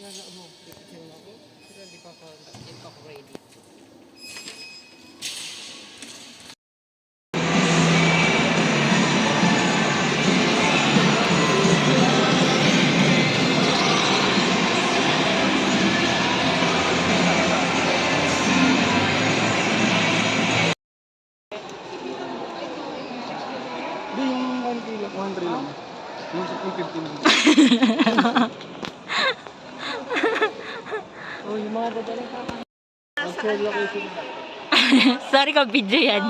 mo, pipicture mo ako. Pero hindi pa ako ready. Hindi, yung 1 kilo, 1 lang. Yung 15. Oh, yung mga dadaling pa. Mag-share location. Sorry ka, video yan.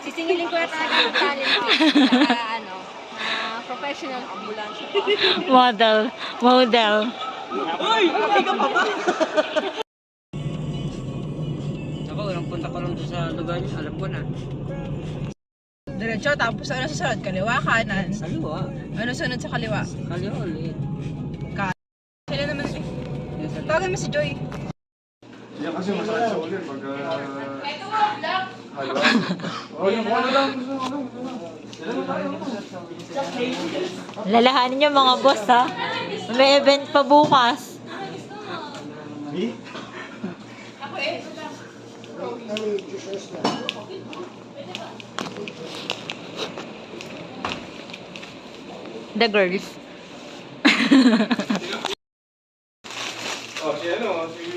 Sisingilin ko yata ang talent ko. Ano, professional ambulansya pa. Model. Uy! Patay ka pa ba? Ako, unang punta ko lang sa lugar niyo, alam ko na. Diretso, tapos ano susunod? Kaliwa, kanan. Kaliwa. Ano sunod sa kaliwa? Kaliwa ulit. Sila naman eh. Tawagan mo si Joy. Yan kasi masakit sa ulit pag... Oh, yung ano lang. Lalahanin niyo mga boss, ha? May event pa bukas. Me? The girls. Oh, si ano, si...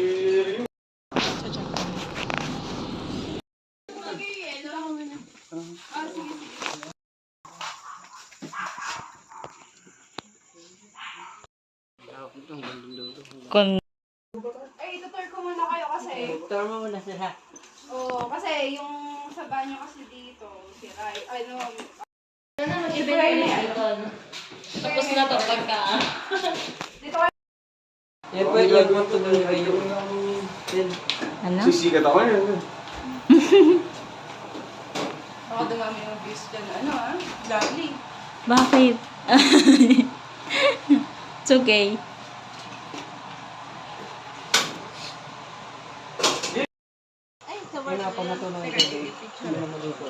Kung Ay, tutor ko muna kayo kasi. Tara mo muna sila. Oo, kasi yung sa banyo kasi dito, sira. Ano, i-spray na yan. tapos na to pagka. Dito kayo. Eh, pwede yung magtuloy kayo. Ano? Sisikat ako yan. Baka dumami yung views dyan. Ano ah? Lovely. Bakit? It's okay. Ay, napamatunan ko dito. Hindi naman dito.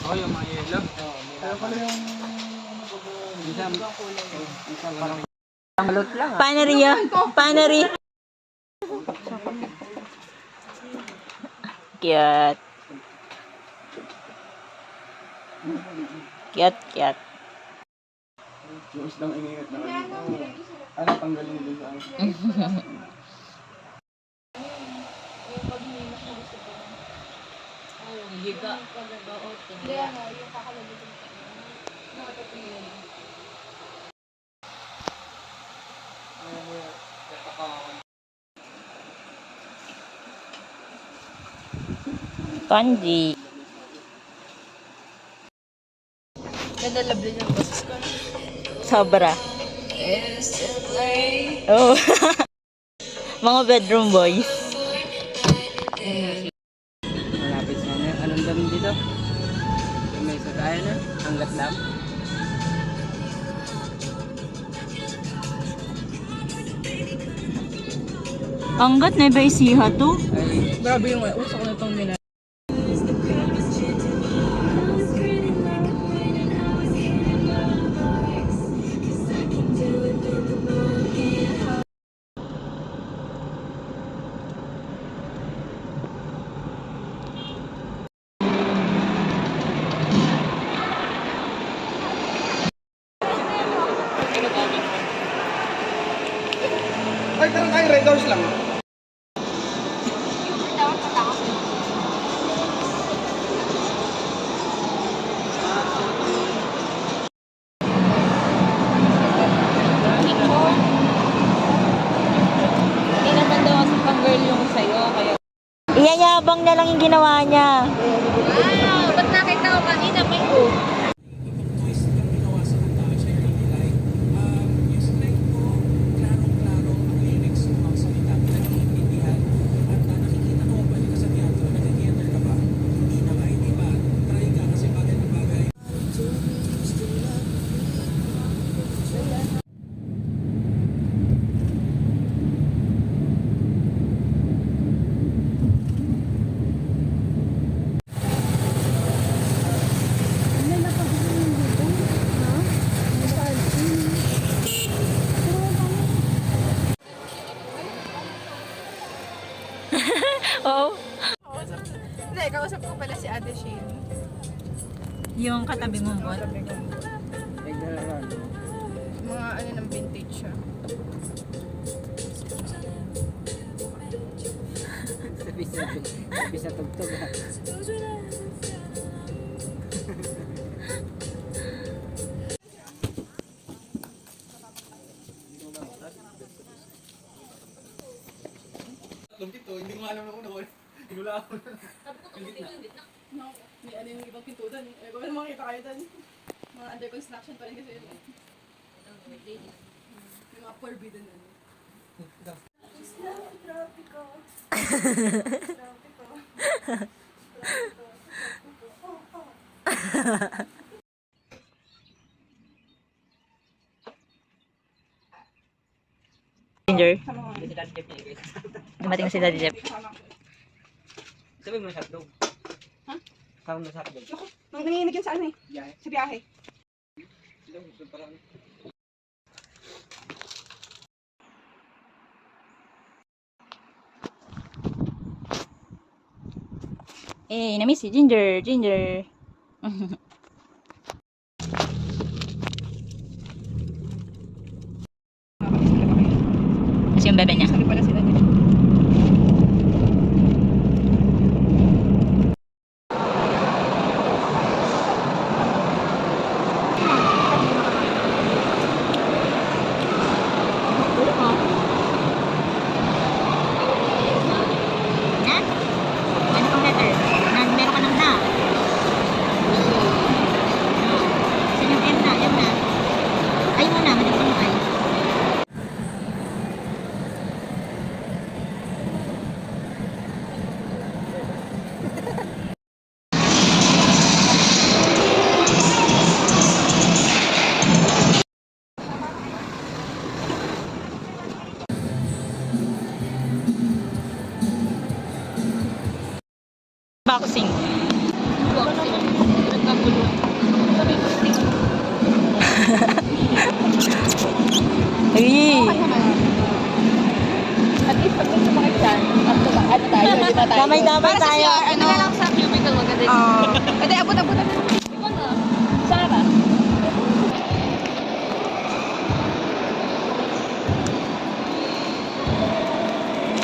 Oh, yung mga yelo. Kaya pala yung... Malot lang ah. Panery ya? Panery. Cute. Cute. Yung isdang ingingat na kanina. Ano, tanggalin din sa ano. Hindi, ano, yung kakalagay ko. Kanji. Nadalabli ng boses ko. Sobra. Oh. Mga bedroom boys. Malapit na na. Anong dam dito? May sagaya na. Hanggat dam. Anggat na ba isiha to? Ay, Grabe yung usok na itong mina. Ay, tarang kayo, Red Doors lang. Hindi naman daw kasi pang girl yung sa'yo. Kaya... Iyayabang na lang yung ginawa niya. Wow! Ba't nakita ko kanina may Oo. Hindi, kausap ko pala si Ate Shane. Yung katabi mong bot. Nagdalaran. Mga ano ng vintage siya. Sabi sa tugtog ha. Dito, hindi ko alam na kung nakuha. Hinula ako. No, may ano yung ibang pintuan. Eh, kung ano makita kayo doon. Mga under construction pa rin kasi yun. Yung mga forbidden ano. Tropico. Ginger. Dumating na si Daddy Jeff. Sabi mo sa hotdog. Ha? Kama mo sa hotdog. Nanginginig yun sa ano eh. Biyahe. Sa biyahe. Ito parang. Eh, na-miss si Ginger. Ginger. Kasi yung bebe niya. Sabi pala sila dito. Na? Ano pang letter? Meron ka ng na. Saan yung M na? M na. Ay mo na. Madali mo ay. Boxing. Ay. At least pag may sumakit dyan, ano tayo, di ba tayo? Damay-damay tayo. Ano na lang sa cubicle maganda. Oo. Pwede, abot-abot na. Sarah.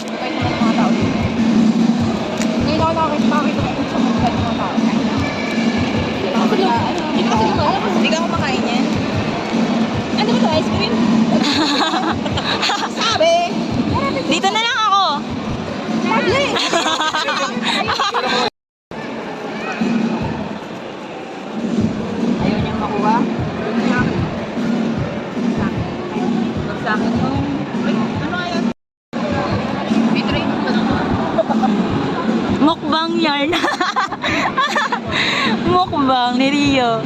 Bakit naman ang mga tao dito? Ngayon ako nakakita kung sa mga mga tao. Hindi ka kumakain yan. Ano ba ito? Ice cream? Sabi! Dito na lang ako. Lovely! Ayaw niyang makuha. Sa akin yung... Ano kaya? May train ko na. Mukbang yarn. Mukbang ni Rio.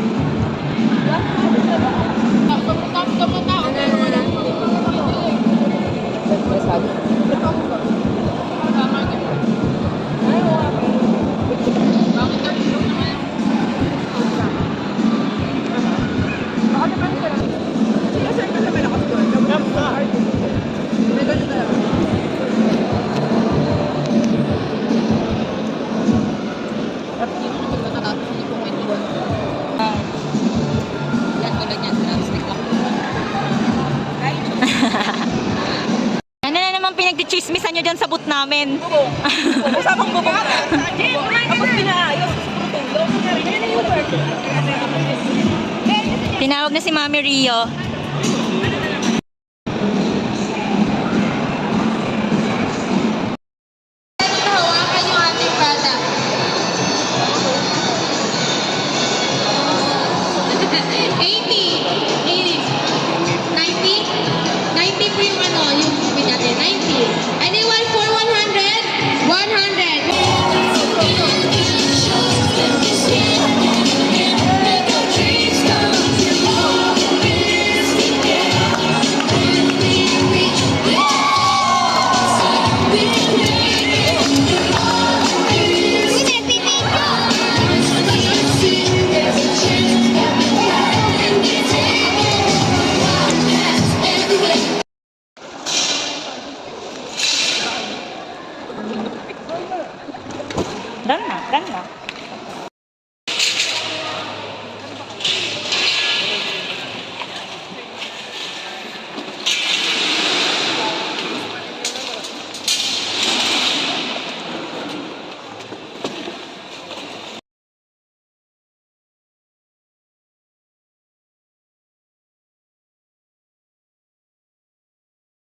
Ano na naman pinagdichismisan nyo dyan sa boot namin? Usapang bubong. Tapos pinaayos. Tinawag na si Mami Rio. Hawakan yung ating bata. 90 po yung ano, yung movie natin. 90. Anyone for 100? 100. Done na, done na.